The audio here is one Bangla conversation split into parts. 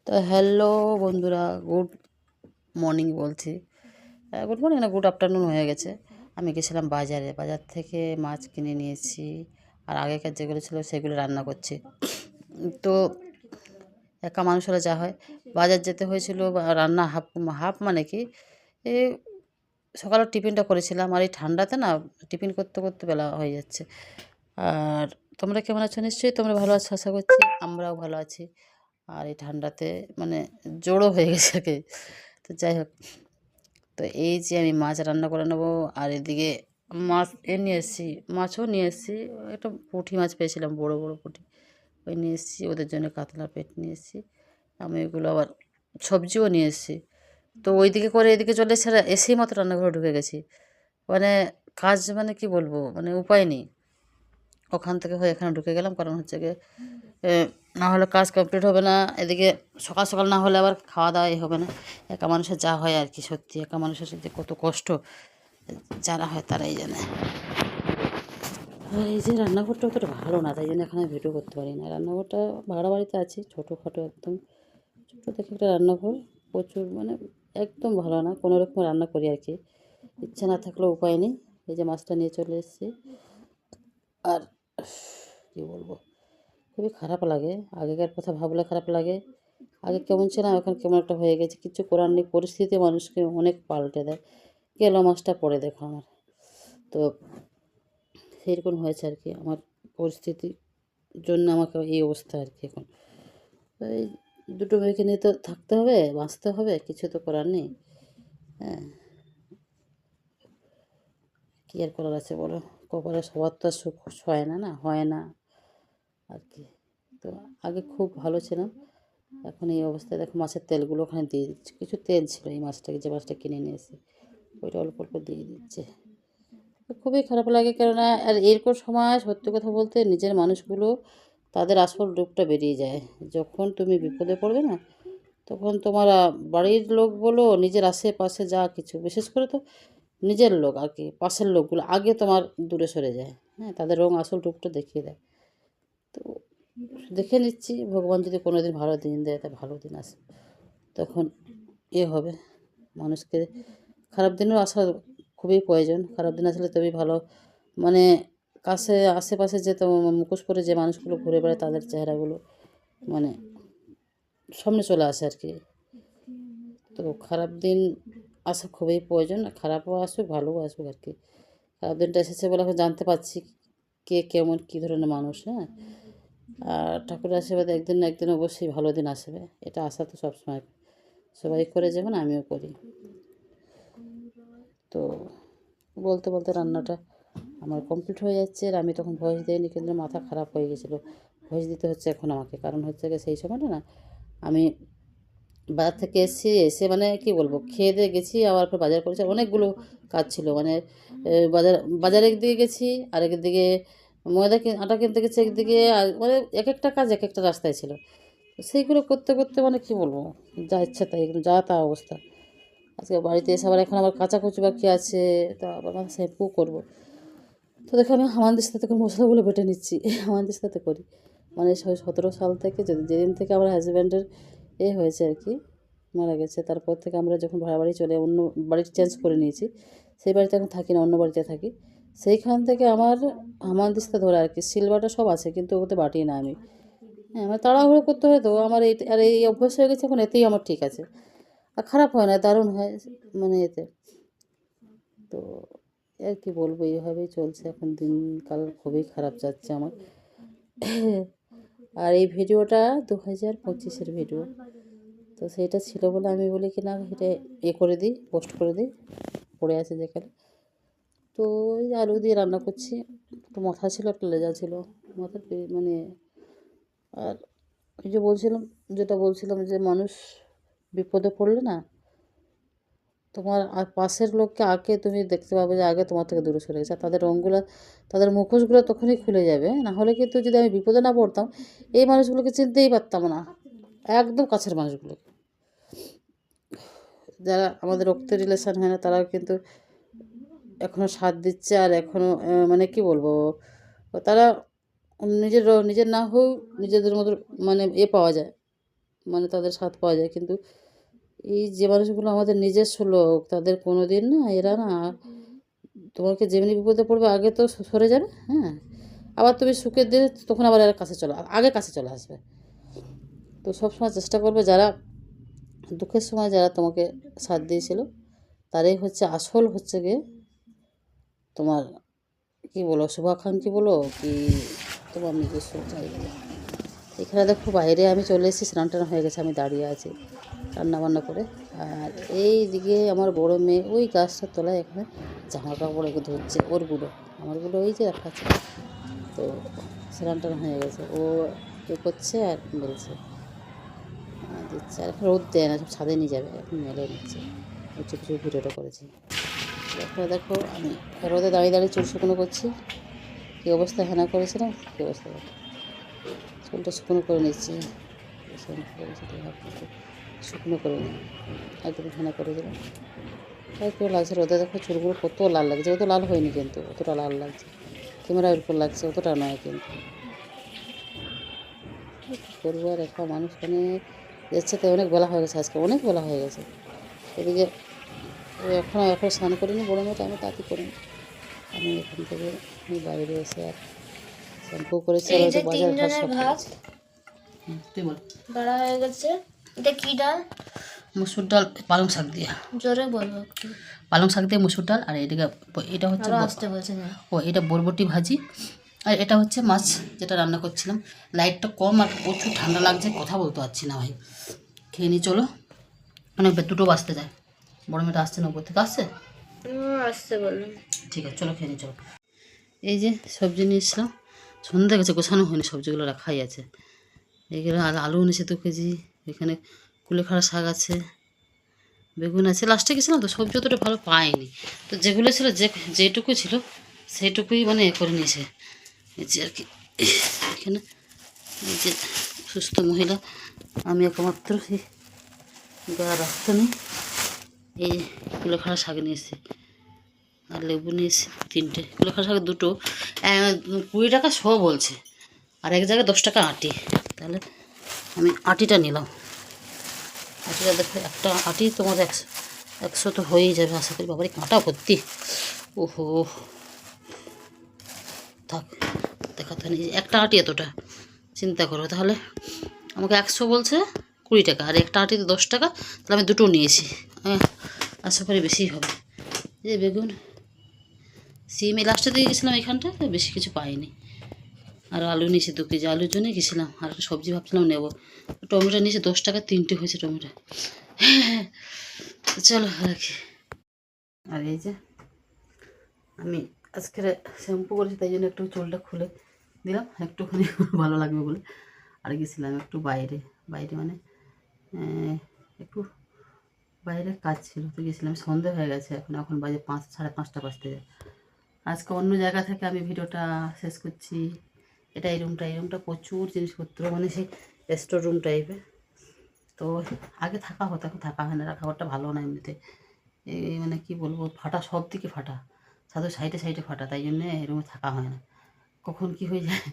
তো হ্যালো বন্ধুরা, গুড মর্নিং বলছি। গুড মর্নিং না, গুড আফটারনুন হয়ে গেছে। আমি গেছিলাম বাজারে, বাজার থেকে মাছ কিনে নিয়েছি। আর আগেকার যেগুলো ছিল সেগুলো রান্না করছি। তো একা মানুষ হলে যা হয়, বাজার যেতে হয়েছিল বা রান্না হাফ হাফ মানে কি, এ সকালের টিফিনটা করেছিলাম। আর এই ঠান্ডাতে না টিফিন করতে করতে বেলা হয়ে যাচ্ছে। আর তোমরা কেমন আছো? নিশ্চয়ই তোমরা ভালো আছো আশা করছি। আমরাও ভালো আছি। আর এই ঠান্ডাতে মানে জড়ো হয়ে গেছে আর কি। তো যাই হোক, তো এই যে আমি মাছ রান্না করে নেবো। আর এদিকে মাছ নিয়ে এসেছি, মাছও নিয়ে এসেছি। একটা পুঁটি মাছ পেয়েছিলাম, বড় বড় পুঁটি, ওই নিয়ে এসেছি। ওদের জন্য কাতলার পেট নিয়ে এসেছি। আমি ওইগুলো আবার সবজিও নিয়ে এসেছি। তো ওইদিকে করে এদিকে চলে এসে এসেই মাত্র রান্নাঘরে ঢুকে গেছি। মানে কাজ মানে কি বলবো, মানে উপায় নেই। ওখান থেকে হয়ে এখানে ঢুকে গেলাম, কারণ হচ্ছে গিয়ে না হলে কাজ কমপ্লিট হবে না। এদিকে সকাল সকাল না হলে আবার খাওয়া দাওয়াই হবে না। একা মানুষের যা হয় আর কি, সত্যি একা মানুষের যে কত কষ্ট যারা হয় তারাই জানে। আর এই যে রান্নাঘরটা অতটা ভালো না, তাই জন্য এখানে ভিডিও করতে পারি না। রান্নাঘরটা ভাড়া বাড়িতে আছি, ছোটোখাটো একদম ছোটো দেখে একটা রান্নাঘর। প্রচুর মানে একদম ভালো না, কোনো রকম রান্না করি আর কি, ইচ্ছা না থাকলেও উপায় নেই। এই যে মাছটা নিয়ে চলে এসেছি। আর কী বলবো, খুবই খারাপ লাগে। আগেকার কথা ভাবলে খারাপ লাগে। আগে কেমন ছিলাম, এখন কেমন একটা হয়ে গেছে। কিছু করার নেই, পরিস্থিতি মানুষকে অনেক পাল্টে দেয়। গেল মাসটা পরে দেখো আমার, তো সেইরকম হয়েছে আর কি। আমার পরিস্থিতির জন্য আমাকে এই অবস্থা আর কি এখন। এই দুটো মেয়েকে নিয়ে তো থাকতে হবে, বাঁচতে হবে, কিছু তো করার নেই। হ্যাঁ, কী আর করার আছে বলো। কপালে সবার তো আর সুখ হয় না, না হয় না আর কি। তো আগে খুব ভালো ছিলাম, এখন এই অবস্থায় দেখো। মাছের তেলগুলো ওখানে দিয়ে দিচ্ছে, কিছু তেল ছিল এই মাছটাকে, যে মাছটা কিনে নিয়ে এসে ওইটা অল্প অল্প দিয়ে দিচ্ছে। তো খুবই খারাপ লাগে, কেননা আর এরকম সময় সত্যি কথা বলতে নিজের মানুষগুলো তাদের আসল রূপটা বেরিয়ে যায়। যখন তুমি বিপদে পড়বে না, তখন তোমার বাড়ির লোক বলো, নিজের আশেপাশে যা কিছু, বিশেষ করে তো নিজের লোক আর কি, পাশের লোকগুলো আগে তোমার দূরে সরে যায়। হ্যাঁ, তাদের আসল রূপটা দেখিয়ে দেয়। তো দেখে নিচ্ছি, ভগবান যদি কোনো দিন ভালো দিন দেয়, তা ভালো দিন আসে, তখন হবে। মানুষকে খারাপ দিনও আসা খুবই প্রয়োজন। খারাপ দিন আসলে তবেই ভালো, মানে কাছে আশেপাশে যে তো মুখোশ পরে যে মানুষগুলো ঘুরে বেড়ায়, তাদের চেহারাগুলো মানে সামনে চলে আসে আর কি। তো খারাপ দিন আসা খুবই প্রয়োজন, খারাপও আসুক ভালোও আসুক আর কি। খারাপ দিনটা এসেছে বলে এখন জানতে পারছি কে কেমন, কী ধরনের মানুষ। হ্যাঁ, আর ঠাকুরের আশীর্বাদে একদিন না একদিন অবশ্যই ভালো দিন আসবে, এটা আশা তো সবসময় সবাই করে, যেমন আমিও করি। তো বলতে বলতে রান্নাটা আমার কমপ্লিট হয়ে যাচ্ছে। আর আমি তখন ভয়েস দিইনি, কিন্তু মাথা খারাপ হয়ে গেছিলো। ভয়েস দিতে হচ্ছে এখন আমাকে, কারণ হচ্ছে গিয়ে সেই সময়টা না আমি বাজার থেকে এসেছি। এসে মানে কি বলবো, খেয়ে দিয়ে গেছি, আবার ফের বাজার করেছি। অনেকগুলো কাজ ছিল, মানে বাজারে একদিকে গেছি, আর একদিকে আটা কিনতে গেছি একদিকে। আর মানে এক একটা কাজ এক একটা রাস্তায় ছিল। তো সেইগুলো করতে করতে মানে কি বলবো, যা ইচ্ছা তাই, যা তা অবস্থা। আজকে বাড়িতে এসে আবার এখন আবার কাচাকুচি বাকি আছে, তা আবার মাথা শ্যাম্পু করবো। তো দেখো আমি হামানদিস্তাতে করে মশলাগুলো বেটে নিচ্ছি। হামানদিস্তাতে করি, মানে 17 সাল থেকে, যেদিন থেকে আমার হাজব্যান্ডের হয়েছে আর কি, মারা গেছে, তারপর থেকে আমরা যখন ভাড়া বাড়ি চলে অন্য বাড়ি চেঞ্জ করে নিয়েছি, সেই বাড়িতে এখন থাকি না, অন্য বাড়িতে থাকি। সেইখান থেকে আমার হামানদিস্তা ধরে আর কি, সিলবাটা সব আছে, কিন্তু ওতে বাটি না আমি। হ্যাঁ, আমার তাড়াহুড়ো করতে হয়, তো আমার এই অভ্যাস হয়ে গেছে এখন, এতেই আমার ঠিক আছে। আর খারাপ হয় না, দারুণ হয় মানে এতে। তো আর কি বলবো, এইভাবেই চলছে এখন দিনকাল, খুবই খারাপ যাচ্ছে আমার। আর এই ভিডিওটা 2025-এর ভিডিও। তো সেইটা ছিল বলে আমি বলি কি না, এটা করে দিই, পোস্ট করে দিই, পড়ে আছে যেখানে। তো ওই আলু দিয়ে রান্না করছি। একটু মাথা ছিল, একটা লেজা ছিল, মাথার মানে। আর এই যে বলছিলাম, যেটা বলছিলাম যে মানুষ বিপদে পড়লে না, তোমার আর পাশের লোককে আগে তুমি দেখতে পাবে যে আগে তোমার থেকে দূরে সরে গেছে। আর তাদের রঙগুলো, তাদের মুখোশগুলো তখনই খুলে যাবে। না হলে কিন্তু যদি আমি বিপদে না পড়তাম, এই মানুষগুলোকে চিনতেই পারতাম না, একদম কাছের মানুষগুলোকে। যারা আমাদের রক্তের রিলেশান হয় না, তারাও কিন্তু এখনও সাথ দিচ্ছে। আর এখনও মানে কি বলবো, তারা নিজের নিজের না হোক নিজেদের মতো মানে পাওয়া যায়, মানে তাদের স্বাদ পাওয়া যায়, কিন্তু এই যে মানুষগুলো আমাদের নিজস্ব লোক, তাদের কোনো দিন না এরা না তোমাকে যেমনি বিপদে পড়বে আগে তো সরে যাবে, হ্যাঁ, আবার তুমি সুখের দিনে তখন আবার এর কাছে আগে কাছে চলে আসবে। তো সবসময় চেষ্টা করবে যারা দুঃখের সময় যারা তোমাকে সাথ দিয়েছিল তারাই হচ্ছে আসল হচ্ছে গিয়ে তোমার কী বলো শুভাকাঙ্ক্ষী বলো কি তোমার নিজস্ব চাই বলো। এখানে দেখো বাইরে আমি চলে এসেছি, স্নান টান হয়ে গেছে, আমি দাঁড়িয়ে আছি রান্না বান্না করে। আর এই দিকে আমার বড় মেয়ে ওই গাছটার তলায় এখানে জামা কাপড় এগুলো ধরছে, ওরগুলো আমারগুলো ওই যে রাখা আছে। তো স্নান টান হয়ে গেছে, ও এ করছে আর মেলছে দিচ্ছে, আর এখন রোদ দেয় না, সব ছাদে নিয়ে যাবে, এখন মেলে নিচ্ছে। কিছু কিছু ভিডিওটা করেছি। দেখো দেখো আমি রোদে দাঁড়িয়ে দাঁড়িয়ে চুল শুকনো করছি, কী অবস্থা হেনা করেছিলাম, কী অবস্থা চুলটা শুকনো করে নিচ্ছি, শুকনো করে নিই, একদম হেনা করে দিলাম। কেউ লাগছে রোদে, দেখো চুলগুলো কত লাল লাগছে, অত লাল হয়নি কিন্তু অতটা লাল লাগছে, ক্যামেরা এরকম লাগছে, অতটা নয় কিন্তু। করবো আর একটা মানুষ মানে যাচ্ছে, তাই অনেক বেলা হয়ে গেছে, আজকে অনেক বেলা হয়ে গেছে। এদিকে এখন স্নান করিনি, বড় মেয়েটা আমি তাঁতি করিনি। আমি এখান থেকে বাইরে এসে আর শ্যাম্পু করেছি, আর হয়তো বাজার ঘাট সব করেছি। তুই বল। বাড়া হয়ে গেছে। এটা কি ডাল? মুসুর ডাল পালং শাক দিয়ে। জোরে বলবো একটু। পালং শাক দিয়ে মুসুর ডাল, আর এদিকে এটা হচ্ছে আসতে বলছে না। এটা বরবটি ভাজি, আর এটা হচ্ছে মাছ যেটা রান্না করছিলাম। লাইটটা কম আর প্রচুর ঠান্ডা লাগছে, কথা বলতে পারছি না ভাই। খেয়ে নিই চলো, মানে 2টো বাজতে যায়। বড় মেয়েটা আসছে না, উপর থেকে আসছে, আসতে বললাম। ঠিক আছে চলো খেয়ে নিই চলো। এই যে সবজি নিয়ে এসলাম, সন্ধ্যা গেছে, গোছানো হয়নি, সবজিগুলো রাখাই আছে। এগুলো আলু নিয়েছে 2 কেজি, এখানে কুলেখাড়া শাক আছে, বেগুন আছে। লাস্টে গেছিলাম তো সবজি অতটা ভালো পাইনি, তো যেগুলো ছিল যেটুকু ছিল সেইটুকুই মানে করে নিয়েছে। এই যে আর কি, এখানে এই যে সুস্থ মহিলা, আমি একমাত্র সেই গা রাখতে নেই। এই কুলেখাড়া শাক নিয়েছি, আর লেবু নিয়েছি 3টে, কুলেখাড়া শাক 2টো, 20 টাকা শো বলছে, আর এক জায়গায় 10 টাকা আটি। তাহলে আমি আটিটা নিলাম। আটিটা দেখো, একটা আটি তোমার 100 তো হয়েই যাবে আশা করি। বাবারই কাঁটা ভর্তি, ওহো থাক দেখাতে নেই, একটা আটি এতটা, চিন্তা করো তাহলে। আমাকে 100 বলছে 20 টাকা, আর একটা আটিতে 10 টাকা, তাহলে আমি 2টো নিয়েছি, আশা করি বেশিই হবে। যে বেগুন, সিম এই লাস্টের দিকে গেছিলাম এখানটায়, বেশি কিছু পাইনি। আর আলু নিয়েছি 2 কেজি, আলুর জন্যই গেছিলাম। আর একটা সবজি ভাবছিলাম নেবো, টমেটো নিয়েছি 10 টাকা 3টে হয়েছে টমেটো। চলো রাখি। আর এই যে আমি আজকে শ্যাম্পু করেছি, তাই জন্য একটু চুলটা খুলে দিলাম একটুখানি ভালো লাগবে বলে। আর গেছিলাম একটু বাইরে, মানে একটু বাইরে কাজ ছিল, তো গেছিলাম। সন্ধে হয়ে গেছে, এখন বাজে 5, সাড়ে 5টা বাজতে যায়। আজকে অন্য জায়গা থেকে আমি ভিডিওটা শেষ করছি। এটা এই রুমটা প্রচুর জিনিসপত্র, মানে সেই স্টোর রুম টাইপের। তো আগে থাকা হতো, এখন থাকা হয় না, রাখাঘরটা ভালো না এমনিতে। এই মানে কি বলবো, ফাটা, সব দিকে ফাটা, শুধু সাইডে সাইডে ফাটা, তাই জন্যে এই রুমে থাকা হয় না, কখন কি হয়ে যায়।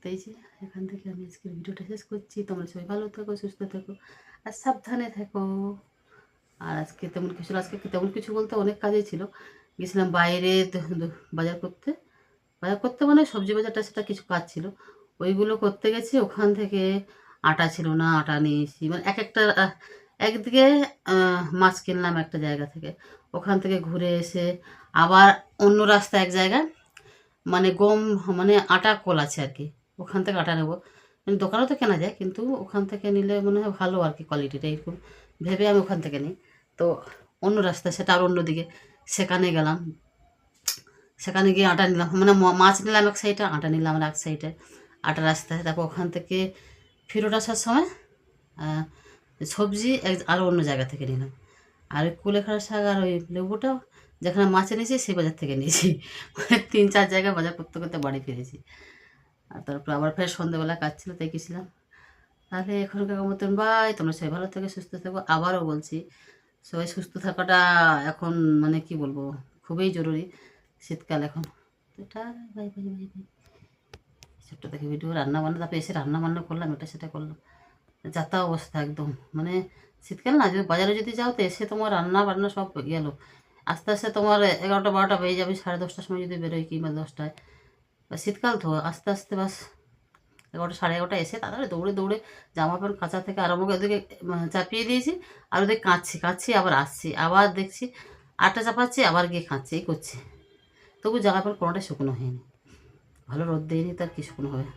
তাই যে এখান থেকে আমি আজকের ভিডিওটা শেষ করছি। তোমরা সবাই ভালো থাকো, সুস্থ থাকো, আর সাবধানে থাকো। আর আজকে তেমন কিছু বলতে অনেক কাজই ছিল। গেছিলাম বাইরে বাজার করতে মানে সবজি বাজারটা, সেটা কিছু কাজ ছিল, ওইগুলো করতে গেছি। ওখান থেকে আটা ছিল না, আটা নিয়েছি, মানে একদিকে মাছ কিনলাম একটা জায়গা থেকে, ওখান থেকে ঘুরে এসে আবার অন্য রাস্তা এক জায়গায়, মানে গম, মানে আটা কল আছে আর কি, ওখান থেকে আটা নেবো। মানে দোকানেও তো কেনা যায়, কিন্তু ওখান থেকে নিলে মনে হয় ভালো আর কি, কোয়ালিটিটা এরকম ভেবে আমি ওখান থেকে নিই। তো অন্য রাস্তা, সেটা আর অন্যদিকে, সেখানে গেলাম। সেখানে গিয়ে আটা নিলাম, মানে মাছ নিলাম এক সাইডে, আটা নিলাম আর এক সাইডে, আটা রাস্তায়। তারপর ওখান থেকে ফেরত আসার সময় সবজি আরও অন্য জায়গা থেকে নিলাম। আর ওই কুলেখাড়া শাক আর ওই লেবুটাও যেখানে মাছ এনেছি সেই বাজার থেকে নিয়েছি। মানে 3-4 জায়গায় বাজার করতে করতে বাড়ি ফিরেছি। আর তারপর আবার ফের সন্ধ্যেবেলা কাজ ছিল, তাই গেছিলাম। তাহলে এখনকার মতন বাই, তোমরা সবাই ভালো থেকে সুস্থ থাকো। আবারও বলছি, সবাই সুস্থ থাকাটা এখন মানে কি বলবো, খুবই জরুরি শীতকাল এখন। এটা বাই বাই বাই বাই। ছোট্ট থেকে ভিডিও রান্না বান্না, তারপরে এসে রান্না বান্না করলাম, এটা সেটা করলাম। যাতা অবস্থা একদম, মানে শীতকাল না, যদি বাজারে যদি যাও তো এসে তোমার রান্না বান্না সব গেল। আস্তে আস্তে তোমার 11টা 12টা বেজে যাবে, 10:30টার সময় যদি বেরোয় কিংবা 10টায়। বা শীতকাল তো আস্তে আস্তে বাস 11টা 11:30 এসে তাড়াতাড়ি দৌড়ে দৌড়ে জামা প্যান্ট কাচা থেকে আরম্ভ করে ওদিকে চাপিয়ে দিয়েছি, আর ওদিকে কাঁদছি কাঁদছি, আবার আসছি, আবার দেখছি আটটা চাপাচ্ছি, আবার গিয়ে কাঁদছি, এই করছি। তবু জামা প্যান্ট কোনোটাই শুকনো হয়নি, ভালো রোদ দেয়নি, তার কি শুকনো হবে।